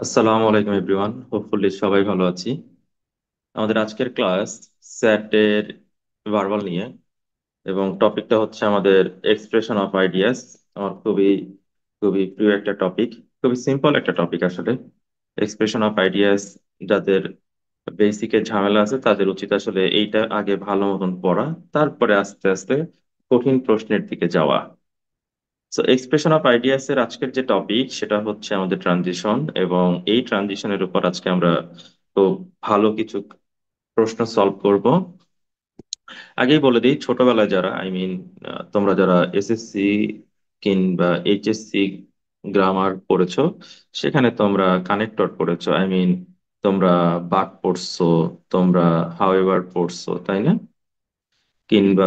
আসসালামু আলাইকুম everyone, hopefully সবাই ভালো আছি। আমাদের আজকের ক্লাস স্যাটের ভার্বাল নিয়ে, এবং টপিকটা হচ্ছে আমাদের এক্সপ্রেশন অফ আইডিয়াস। আমার খুবই খুবই প্রিয় একটা টপিক, খুবই সিম্পল একটা টপিক আসলে। এক্সপ্রেশন অফ আইডিয়াস, যাদের বেসিকের ঝামেলা আছে তাদের উচিত আসলে এইটা আগে ভালো মতন পড়া, তারপরে আস্তে আস্তে কঠিন প্রশ্নের দিকে যাওয়া। সো এক্সপ্রেশন অফ আইডিয়াস এর আজকের যে টপিক সেটা হচ্ছে আমাদের ট্রানজিশন, এবং এই ট্রানজিশনের উপর আজকে আমরা খুব ভালো কিছু প্রশ্ন সলভ করব। আগেই বলে দিই, ছোটবেলায় যারা তোমরা যারা এসএসসি কিংবা এইচএসসি গ্রামার পড়েছো, সেখানে তোমরা কানেক্টর পড়েছো। তোমরা বাট পড়ছো, তোমরা হাউএভার পড়ছো, তাই না? কিংবা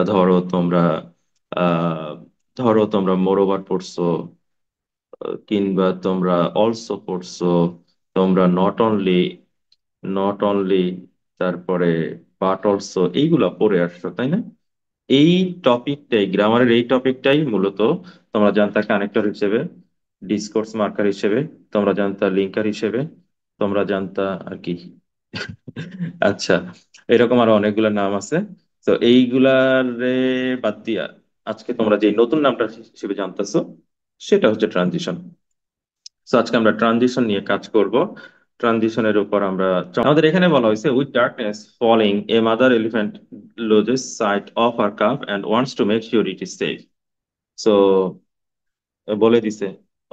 আহ ধরো তোমরা মোরওভার পড়ছো, কিংবা তোমরা অলসো পড়ছো, তোমরা নট অনলি তারপরে বাট অলসো এইগুলা পড়ে আসছো, তাই না? এই টপিকটাই, গ্রামারের এই টপিকটাই মূলত তোমরা জানতা কানেক্টর হিসেবে, ডিসকোর্স মার্কার হিসেবে, তোমরা জানতা লিঙ্কার হিসেবে, তোমরা জানতা আর কি। আচ্ছা, এরকম আরো অনেকগুলো নাম আছে। তো এইগুলারে বাদ দিয়া আজকে তোমরা যে নতুন নামটা হিসেবে জানতেছো সেটা হচ্ছে ট্রানজিশন। তো আজকে আমরা ট্রানজিশন নিয়ে কাজ করব। ট্রানজিশনের উপর আমাদের এখানে বলা হয়েছে, with darkness falling a mother elephant loses sight of her calf and wants to make sure it is safe. So বলে দিছে,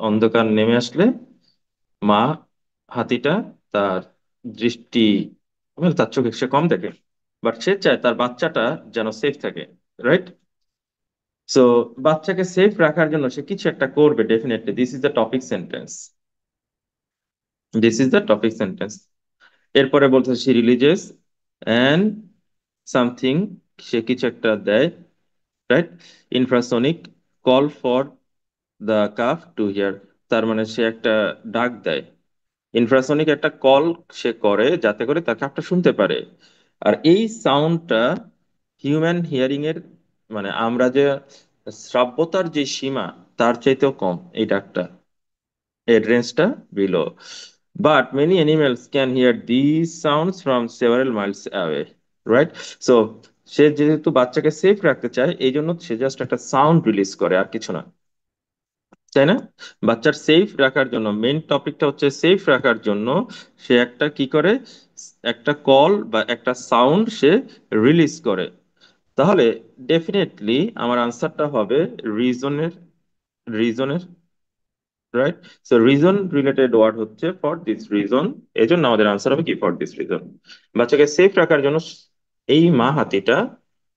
অন্ধকার নেমে আসলে মা হাতিটা তার দৃষ্টি, তার চোখে সে কম দেখে, বাট সে চায় তার বাচ্চাটা যেন সেফ থাকে, রাইট? সো বাচ্চাকে সেফ রাখার জন্য সে কিছু একটা করবে definitely. This is the topic sentence. This is the topic sentence. এরপরে বলছে সি রিলিজেস অ্যান্ড সামথিং, সে কিছু একটা দেয়, right? Infrasonic call for the calf to hear, তার মানে সে একটা ডাক দেয়। ইনফ্রাসোনিক একটা কল সে করে যাতে করে তার কাফটা শুনতে পারে। আর এই সাউন্ডটা হিউম্যান হিয়ারিং এর, মানে আমরা যে শ্রাব্যতার যে সীমা তার চাইতেও কম এই ডাকটা, এর রেঞ্জটা below. But many animals can hear this sounds from several miles away, right? So সে যেহেতু বাচ্চাকে সেফ রাখতে চায়, এই জন্য সে জাস্ট একটা সাউন্ড রিলিজ করে, আর কিছু না, তাই না? বাচ্চার সেফ রাখার জন্য, মেইন টপিকটা হচ্ছে সেফ রাখার জন্য সে একটা কি করে, একটা কল বা একটা সাউন্ড সে রিলিজ করে। তাহলে ডেফিনেটলি আমার আনসারটা হবে রিজনের, রিজনের, right? So reason related word হচ্ছে ফর দিস রিজন। এই জন্য আমাদের আনসার হবে কি, ফর দিস রিজন। বাচ্চাকে সেফ রাখার জন্য এই মা হাতিটা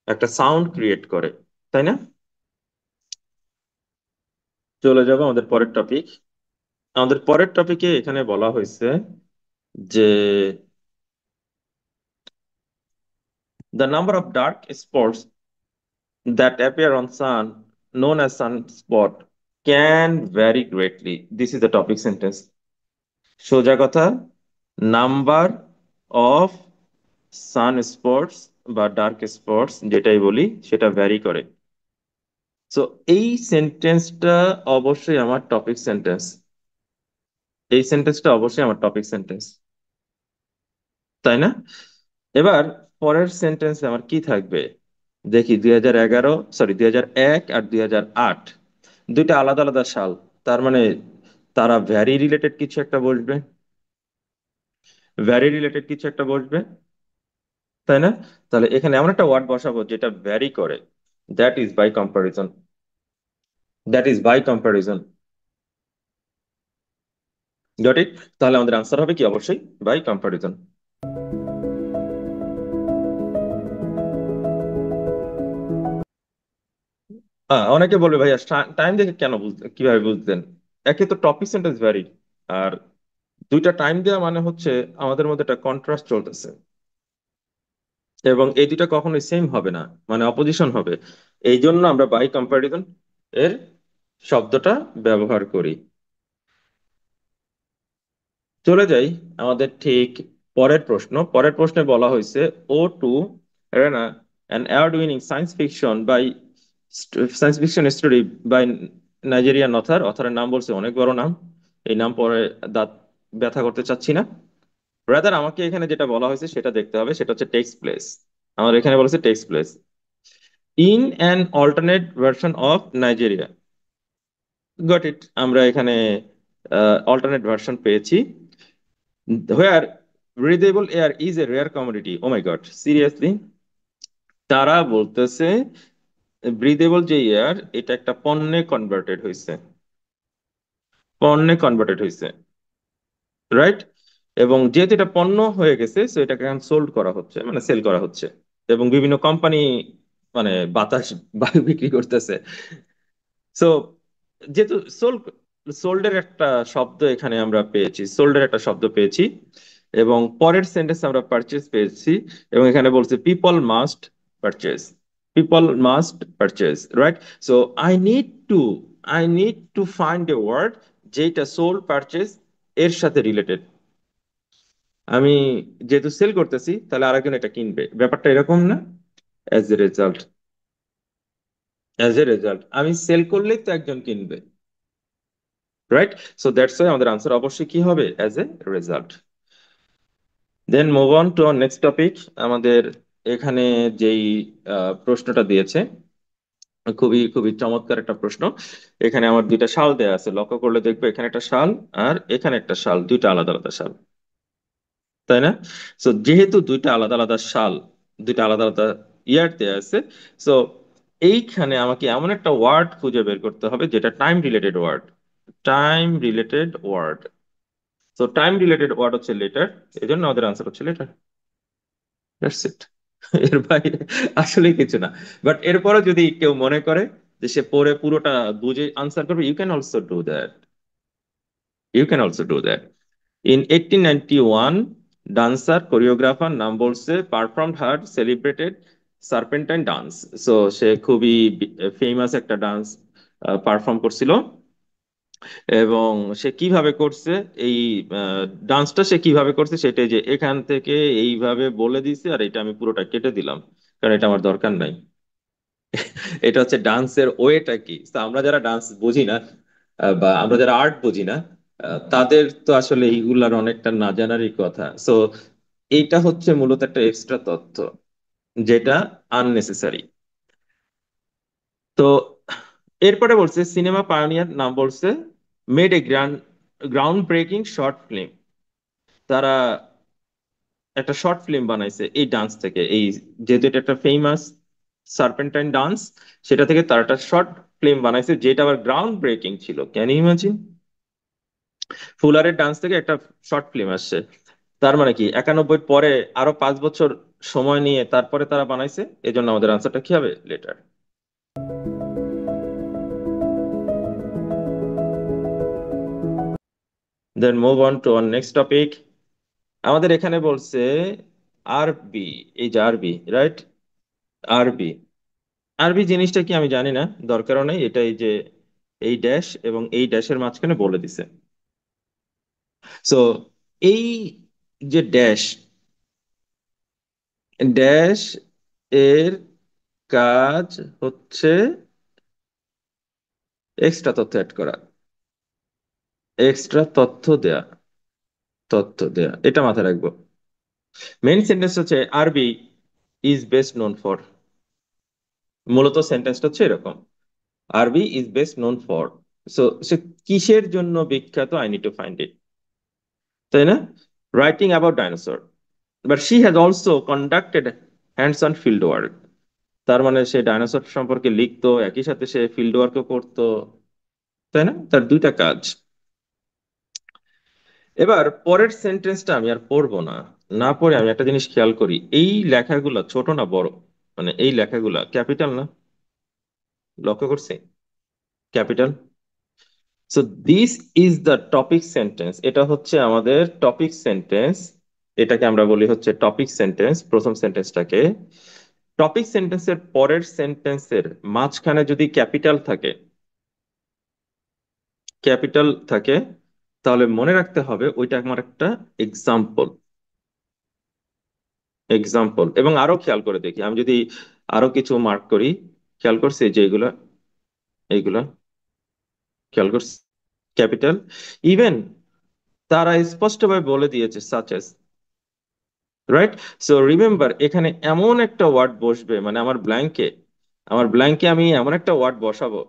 একটা সাউন্ড ক্রিয়েট করে, তাই না? চলে যাবো আমাদের পরের টপিক। আমাদের পরের টপিকে এখানে বলা হয়েছে যে the number of dark spots that appear on sun, known as sunspot, can vary greatly. This is the topic sentence. সোজা কথা, নাম্বার অফ সান স্পটস বা ডার্ক স্পটস যেটাই বলি সেটা ভ্যারি করে। সো এই সেন্টেন্সটা অবশ্যই আমার টপিক সেন্টেন্স। এই সেন্টেন্সটা অবশ্যই আমার টপিক সেন্টেন্স, তাই না? এবার পরের সেন্টেন্সে আমার কি থাকবে দেখি। 2011, সরি 2001 আর 2008 দুইটা আলাদা আলাদা সাল। তার মানে তারা ভ্যারি রিলেটেড কিছু একটা বসবে, ভ্যারি রিলেটেড কিছু একটা বসবে, তাই না? তাহলে এখানে এমন একটা ওয়ার্ড বসাবো যেটা ভ্যারি করে। That is by comparison, that is by comparison. Got it? তাহলে আমাদের আনসার হবে কি, অবশ্যই বাই কম্পারিজন। অনেকে বলবে ভাইয়া টাইম দেখে কেন কিভাবে বুঝতেন? একে তো টপিক সেন্টেন্স ভ্যারি, আর দুইটা টাইম দেওয়া মানে হচ্ছে আমাদের মধ্যে একটা কন্ট্রাস্ট চলতেছে, এবং এই দুইটা কখনোই সেম হবে না, মানে অপোজিশন হবে। এই জন্য আমরা বাই কম্পারিজন এর শব্দটা ব্যবহার করি। চলে যাই আমাদের ঠিক পরের প্রশ্ন। পরের প্রশ্নে বলা হয়েছে, O two arena, an award winning science fiction story by Nigerian author. অথারের নাম বলছে, অনেক বড় নাম। এই নাম পরে দাঁত ব্যথা করতে চাচ্ছি না। রাদার আমাকে এখানে যেটা বলা হয়েছে সেটা দেখতে হবে, সেটা হচ্ছে টেক্স প্লেস। আমার এখানে বলেছে takes place in an alternate version of Nigeria. Got it, আমরা এখানে অল্টারনেট ভার্সন পেয়েছি। Where breathable air is a rare commodity. Oh my god, seriously? তারা বলতেছে ব্রিদেবল যে এয়ার, এটা একটা পণ্যে কনভার্টেড হয়েছে, পণ্যে কনভার্টেড হয়েছে, রাইট? এবং যেহেতু এটা পণ্য হয়ে গেছে, সো এটাকে এখন সোল্ড করা হচ্ছে, মানে সেল করা হচ্ছে, এবং বিভিন্ন কোম্পানি মানে বাতাস বায়ু বিক্রি করতেছে। সো যেহেতু সোল্ডের একটা শব্দ এখানে আমরা পেয়েছি, সোল্ডের একটা শব্দ পেয়েছি, এবং পরের সেন্টেন্স আমরা পারচেজ পেয়েছি, এবং এখানে বলছে people must purchase, people must purchase, right? So I need to I need to find a word যেটা সোল্ড পারচেজ এর সাথে রিলেটেড। আমি যেহেতু সেল করতেছি, তাহলে আরেকজন এটা কিনবে, ব্যাপারটা এরকম না? As a result, as a result আমি সেল করলেই তো একজন কিনবে, রাইট? সো দ্যাটস ওয়াই আমাদের আনসার অবশ্যই কি হবে? As a result. Then move on to our next topic. আমাদের এখানে যেই প্রশ্নটা দিয়েছে, খুবই খুবই চমৎকার একটা প্রশ্ন। এখানে আমার দুইটা শাল দেয়া আছে, লক্ষ্য করলে দেখবে এখানে একটা শাল আর এখানে একটা শাল, দুইটা আলাদা আলাদা শাল, তাই না? সো যেহেতু দুইটা আলাদা আলাদা শাল, দুইটা আলাদা আলাদা ইয়ার দেয়া আছে, সো এইখানে আমাকে এমন একটা ওয়ার্ড খুঁজে বের করতে হবে যেটা time related word, time related word. তো টাইম রিলেটেড ওয়ার্ড হচ্ছে লেটার, এই জন্য আমাদের আনসার হচ্ছে লেটার। That's it. এর বাইরে আসলে কিছু না। বাট এরপরে যদি কেউ মনে করে যে সে পড়ে পুরোটা বুঝে আনসার করবে, you can also do that, you can also do that. In 1891, dancer choreographer নাম বলছে performed her celebrated serpentine dance. So সে খুবই ফেমাস একটা ডান্স পারফর্ম করছিল। এবং সে কিভাবে করছে, এই ডান্সটা সে কিভাবে করছে সেটাই, যে এখান থেকে এইভাবে বলে দিছে আর এটা আমি পুরোটা কেটে দিলাম, কারণ এটা আমার দরকার নাই। এটা হচ্ছে ডান্সের ওয়েটা কি। তো আমরা যারা ডান্স বুঝি না, বা আমরা যারা আর্ট বুঝি না, তাদের তো আসলে এইগুলার অনেকটা না জানারই কথা। সো এইটা হচ্ছে মূলত একটা এক্সট্রা তথ্য যেটা আননেসেসারি। তো এরপরে বলছে সিনেমা পায়োনিয়ার নাম বলছে made a ground breaking short film. তারা একটা শর্ট ফিল্ম বানাইছে এই ডান্স থেকে, এই যেহেতু এটা একটা ফেমাস সার্পেন্টাইন ডান্স, সেটা থেকে তারা একটা শর্ট ফিল্ম বানাইছে যেটা আবার গ্রাউন্ড ব্রেকিং ছিল। Can you imagine? ফুলারের ডান্স থেকে একটা শর্ট ফিল্ম আসছে, তার মানে কি 91 পরে আরো 5 বছর সময় নিয়ে তারপরে তারা বানাইছে, এজন্য আমাদের আনসারটা কি হবে? Later. Then move on to next topic. আমাদের এখানে বলছে আরবি, এই যে আরবি, রাইট? আরবি, আরবি জিনিসটা কি আমি জানি না, দরকারও নেই। এটা এই যে এই ড্যাশ এবং এই ড্যাশের মাঝখানে বলে দিছে। সো এই যে ড্যাশ, ড্যাশ এর কাজ হচ্ছে এক্সট্রা তথ্য অ্যাড করা, এক্সট্রা তথ্য দেয়া, তথ্য দেয়া, এটা মাথায় রাখবো। মেইন সেন্টেন্স হচ্ছে আরবি ইজ বেস্ট নোন ফর, মূলত সেন্টেন্সটা হচ্ছে এরকম, আরবি is best known for. So সে কিসের জন্য বিখ্যাত? I need to find it, তাই না? Writing about dinosaur, but she has also conducted hands on field work. তার মানে সে ডাইনোসর সম্পর্কে লিখতো, একই সাথে সে ফিল্ড ওয়ার্কও করতো, তাই না? তার দুইটা কাজ। এবার পরের সেন্টেন্সটা আমি আর পড়বো না, না পড়ে আমি একটা জিনিস খেয়াল করি, এই লেখাগুলা ছোট না বড়? মানে এই লেখাগুলা ক্যাপিটাল না? লক্ষ্য করছি capital. So this is the topic sentence, এটা হচ্ছে আমাদের টপিক সেন্টেন্স। এটাকে আমরা বলি হচ্ছে টপিক সেন্টেন্স, প্রথম সেন্টেন্সটাকে। টপিক সেন্টেন্সের পরের সেন্টেন্সের মাঝখানে যদি ক্যাপিটাল থাকে, ক্যাপিটাল থাকে, তাহলে মনে রাখতে হবে ওইটা আমার একটা এক্সাম্পল, এক্সাম্পল। এবং আরো খেয়াল করে দেখি, আমি যদি আরো কিছু মার্ক করি, খেয়াল করছি যে এগুলা, এইগুলা খেয়াল করছি ক্যাপিটাল। ইভেন তারা স্পষ্টভাবে বলে দিয়েছে such as, right? So remember, এখানে এমন একটা ওয়ার্ড বসবে, মানে আমার ব্ল্যাঙ্কে আমি এমন একটা ওয়ার্ড বসাবো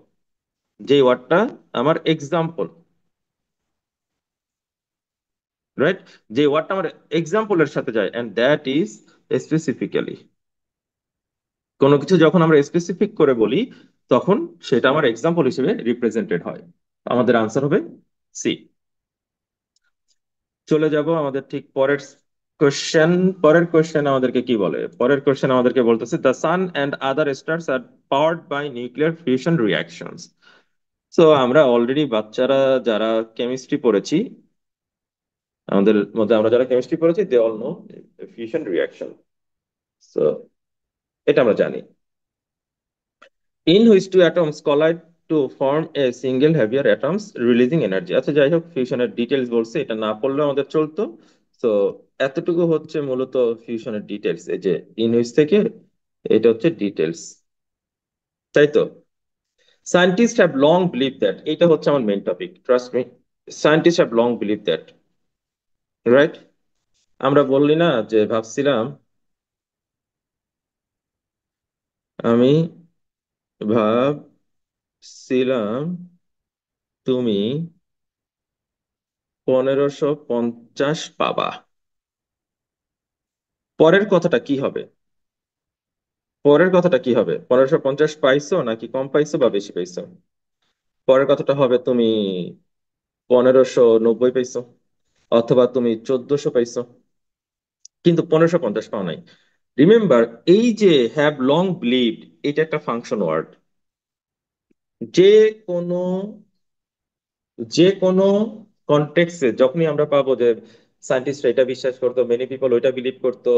যে ওয়ার্ডটা আমার এক্সাম্পল, রাইট? যে ওয়ার্ডটা আমার এক্সাম্পলের সাথে যায়, এন্ড দ্যাট ইজ স্পেসিফিক্যালি। কোনো কিছু যখন আমরা স্পেসিফিক করে বলি, তখন সেটা আমার এক্সাম্পল হিসেবে রিপ্রেজেন্টেড হয়। আমাদের আনসার হবে সি। চলে যাব আমাদের ঠিক পরের কোশ্চেন। পরের কোশ্চেন আমাদেরকে কি বলে? পরের কোশ্চেন আমাদেরকে বলতেছে, the sun and other stars are powered by nuclear fusion reactions. So আমরা অলরেডি বাচ্চারা যারা কেমিস্ট্রি পড়েছি, আমাদের মধ্যে আমরা যারা কেমিস্ট্রি পড়েছি, they all know fusion reaction. So এটা আমরা জানি, in which two atoms collide to form a single heavier atoms releasing energy। আচ্ছা, যাই হোক, ফিউশনের ডিটেলস বলছে, এটা না পড়লেও আমাদের চলতো। তো এতটুকু হচ্ছে মূলত ফিউশনের ডিটেলস, এই যে ইন হুইচ থেকে, এটা হচ্ছে ডিটেলস, তাই তো? Scientist have long believe that, এটা হচ্ছে আমার main topic, trust me. Scientist have long believe that, right? আমরা বললি না যে ভাবছিলাম, আমি ভাবছিলাম তুমি 1550 পাবা। পরের কথাটা কি হবে? পরের কথাটা কি হবে? 1550 পাইছো নাকি কম পাইছো বা বেশি পাইছো? পরের কথাটা হবে তুমি 1590 পাইছো, অথবা তুমি 1400 পাইছো, কিন্তু 1550 পাও নাই। রিমেম্বার, এই যে হ্যাভ লং বিলিভড, এটা একটা ফাংশন ওয়ার্ড। যে কোনো যে কোনো কনটেক্সটে যখনই আমরা পাবো যে সায়েন্টিস্টরা এটা বিশ্বাস করতো, মেনি পিপল ওইটা বিলিভ করতো,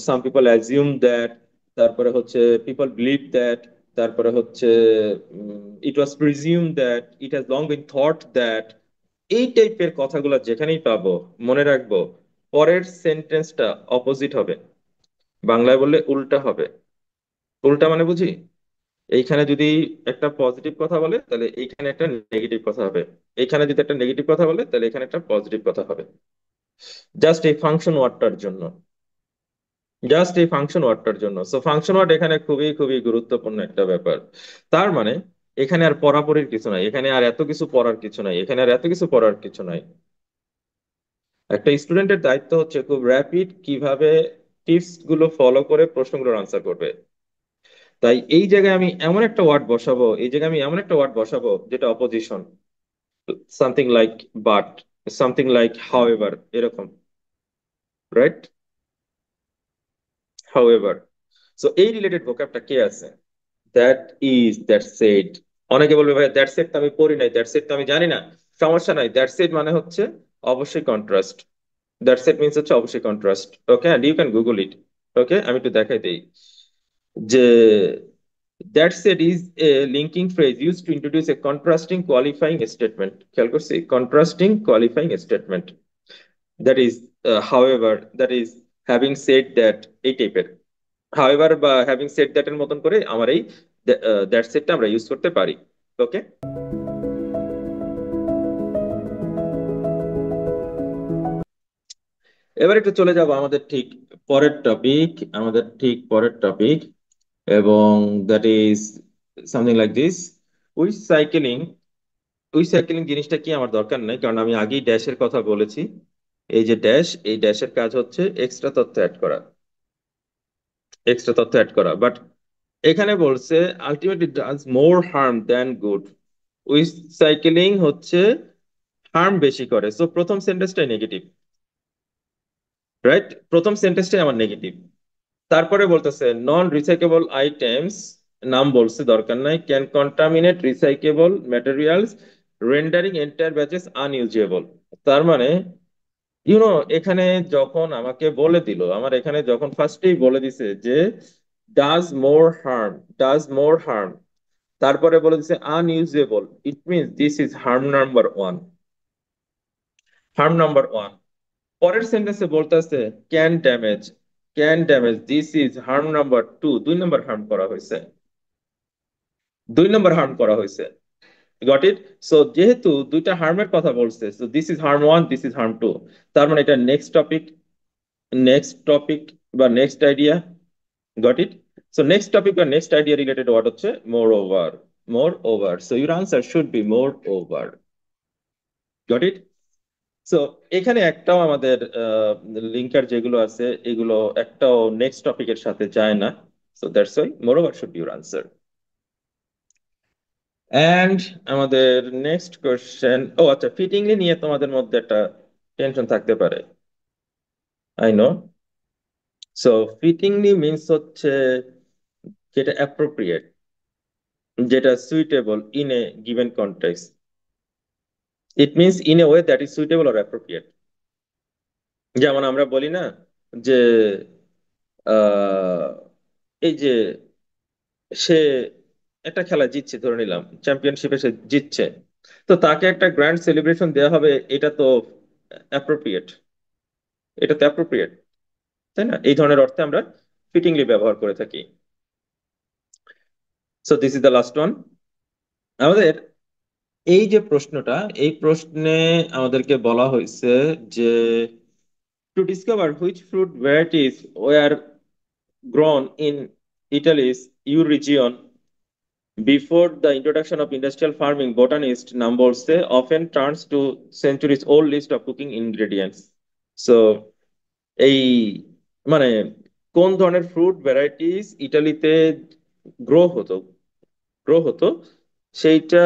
সাম পিপল অ্যাজিউম দ্যাট, তারপরে হচ্ছে পিপল বিলিভ দ্যাট, তারপরে হচ্ছে it was presume that, it has long been thought that, এই টাইপের কথাগুলো যেখানেই পাবো, মনে রাখবো পরের সেন্টেন্সটা অপোজিট হবে। বাংলায় বললে উল্টা হবে। উল্টা মানে বুঝি, এইখানে যদি একটা পজিটিভ কথা বলে তাহলে এইখানে একটা নেগেটিভ কথা হবে, এইখানে যদি একটা নেগেটিভ কথা বলে তাহলে এখানে একটা পজিটিভ কথা হবে। জাস্ট এই ফাংশন ওয়ার্ডটার জন্য, জাস্ট এই ফাংশন ওয়ার্ডটার জন্য। সো ফাংশন ওয়ার্ড এখানে খুবই খুবই গুরুত্বপূর্ণ একটা ব্যাপার। তার মানে এখানে আর পড়াপড়ির কিছু নাই, এখানে আর এত কিছু পড়ার কিছু নাই, এখানে আর এত কিছু পড়ার কিছু নাই। একটা স্টুডেন্টের দায়িত্ব হচ্ছে খুব র্যাপিড কিভাবে টিপস গুলো ফলো করে প্রশ্নগুলোর আনসার করবে। তাই এই জায়গায় আমি এমন একটা ওয়ার্ড বসাবো, এই জায়গায় আমি এমন একটা ওয়ার্ড বসাবো যেটা opposition, something like but, something like however, এরকম, রাইট? হাউএভার। সো এই রিলেটেড ভোক্যাবটা কে আছে? That is, that said. অনেকে বলবে ভাই দ্যাট সেড তো আমি পড়ি নাই, দ্যাট সেড তো আমি জানি না। সমস্যা নাই, দ্যাট সেড মানে হচ্ছে অবশ্যই কন্ট্রাস্ট। দ্যাট সেড মিন্স হচ্ছে অবশ্যই contrast. Okay, and you can Google it. Okay, আমি একটু দেখাই দেই যে that said is a linking phrase use to introduce a contrasting qualifying statement. খেয়াল করছি, contrasting qualifying statement. That is however, that is having said that, এই টাইপের। However বা হ্যাভিং সেড দ্যাট এর মতন করে আমার এই দ্যাট সেডটা আমরা ইউজ করতে পারি। ওকে, এবার একটু চলে যাব আমাদের ঠিক পরের টপিক, আমাদের ঠিক পরের টপিক, এবং that is something like this, with cycling. With cycling জিনিসটা কি আমার দরকার নেই, কারণ আমি আগেই ড্যাশের কথা বলেছি। এই যে ড্যাশ, এই ড্যাশের কাজ হচ্ছে এক্সট্রা তথ্য অ্যাড করা, এক্সট্রা তথ্য অ্যাড করা। বাট এখানে বলছে ultimately does more harm than good. With cycling হচ্ছে হার্ম বেশি করে, সো প্রথম সেন্টেন্সটাই নেগেটিভ, রাইট? প্রথম সেন্টেন্সটাই আমার নেগেটিভ। তারপরে বলতেছে নন রিসাইকেবল আইটেমস, নাম বলছে, দরকার নাই, can contaminate recyclable materials rendering entire batches unusable. তার মানে এখানে যখন আমাকে বলে দিল, আমার এখানে যখন ফার্স্টেই বলে দিছে যে does more harm, does more harm, তারপরে বলে দিছে unusable, it means this is harm number one, harm number one. পরের সেন্টেন্সে বলতেছে can damage, can damage, this is harm number two, দুই নম্বর হার্ম করা হয়েছে, দুই নম্বর হার্ম করা হয়েছে। Got it? সো যেহেতু দুইটা হার্মের কথা বলছে, so this is harm one, this is harm two, তার মানে এটা নেক্সট টপিক বা next idea. Got it? So next topic বা নেক্সট আইডিয়া রিলেটেড ওয়ার্ড হচ্ছে মোর over. More over, so your answer should be more over. Got it? So এখানে একটাও আমাদের linker যেগুলো আছে এগুলো একটাও নেক্সট টপিকের সাথে যায় না। So that's Y more over should be your answer. And আমাদের নেক্সট কোশ্চেন, ও আচ্ছা, ফিটিংলি নিয়ে তোমাদের মধ্যে একটা টেনশন থাকতে পারে, আই নো। সো ফিটিংলি মিন্স হচ্ছে যেটা অ্যাপ্রোপ্রিয়েট, যেটা suitable in a given context. It means in a way that is suitable or appropriate. যেমন আমরা বলি না যে আহ, এই যে সে একটা খেলা জিতছে, ধরে নিলাম চ্যাম্পিয়নশিপে সে জিতছে, তো তাকে একটা গ্র্যান্ড সেলিব্রেশন দেওয়া হবে, এটা তো অ্যাপ্রোপ্রিয়েট, এটা তো অ্যাপ্রোপ্রিয়েট, তাই না? এই ধরনের অর্থে আমরা ফিটিংলি ব্যবহার করে থাকি। So this is the last one. আমাদের এই যে প্রশ্নটা, এই প্রশ্নে আমাদেরকে বলা হয়েছে যে to discover which fruit varieties were grown in Italy's EU region before the introduction of industrial farming, botanist Nambolse often turns to centuries old list of cooking ingredients. So এই মানে কোন ধরনের ফ্রুট ভ্যারাইটিস ইটালিতে grow হতো grow হতো সেইটা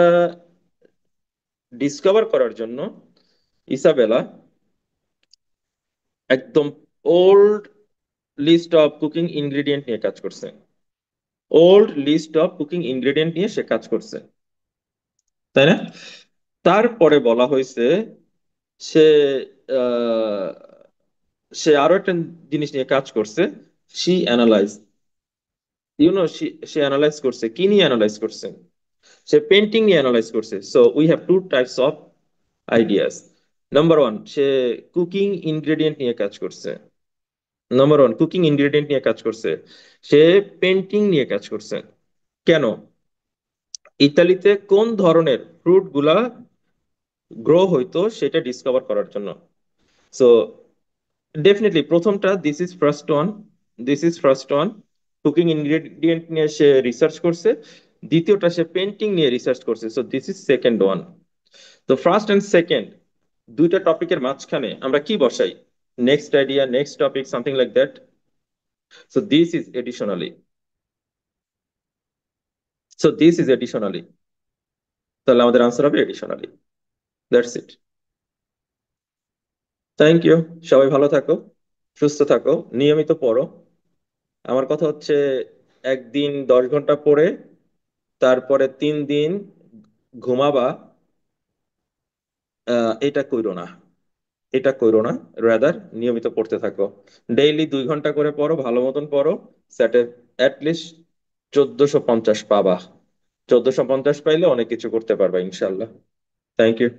discover করার জন্য ইসাবেলা একদম old list of cooking ingredient নিয়ে কাজ করছে। Old list of cooking ingredient নিয়ে সে কাজ করছে, তাই না? তারপরে বলা হয়েছে সে আহ, সে আরো একটা জিনিস নিয়ে কাজ করছে। সি অ্যানালাইজ, সে অ্যানালাইজ করছে, কি নিয়ে অ্যানালাইজ করছে? সে পেন্টিং নিয়ে অ্যানালাইজ করছে। So we have to types of ideas. Number one, say cooking ingredient নিয়ে কাজ করছে। নাম্বার ওয়ান, কুকিং ইনগ্রেডিয়েন্ট নিয়ে কাজ করছে। সে পেন্টিং নিয়ে কাজ করছে। কেন? ইতালিতে কোন ধরনের ফ্রুট গুলা গ্রো হইতো সেটা ডিসকভার করার জন্য। সো ডেফিনেটলি প্রথমটা, this is first one, cooking ingredient নিয়ে সে রিসার্চ করছে। দ্বিতীয়টা, সে পেন্টিং নিয়ে রিসার্চ করছে। So this is second one. তো ফার্স্ট এন্ড সেকেন্ড দুইটা টপিকের মাঝখানে আমরা কি বসাই? Next idea, next topic, something like that. So this is additionally, so this is additionally, তাহলে আমাদের আনসার হবে additionally. That's it. Thank you. সবাই ভালো থাকো, সুস্থ থাকো, নিয়মিত পড়ো। আমার কথা হচ্ছে একদিন 10 ঘন্টা পড়ে তারপরে 3 দিন ঘুমাবা, এটা কইরো না, এটা কইরো না। রাদার নিয়মিত পড়তে থাকো। ডেইলি 2 ঘন্টা করে পড়ো, ভালো মতন পড়ো। স্যাটে অ্যাটলিস্ট 1450 পাবা। 1450 পাইলে অনেক কিছু করতে পারবা ইনশাল্লাহ। Thank you.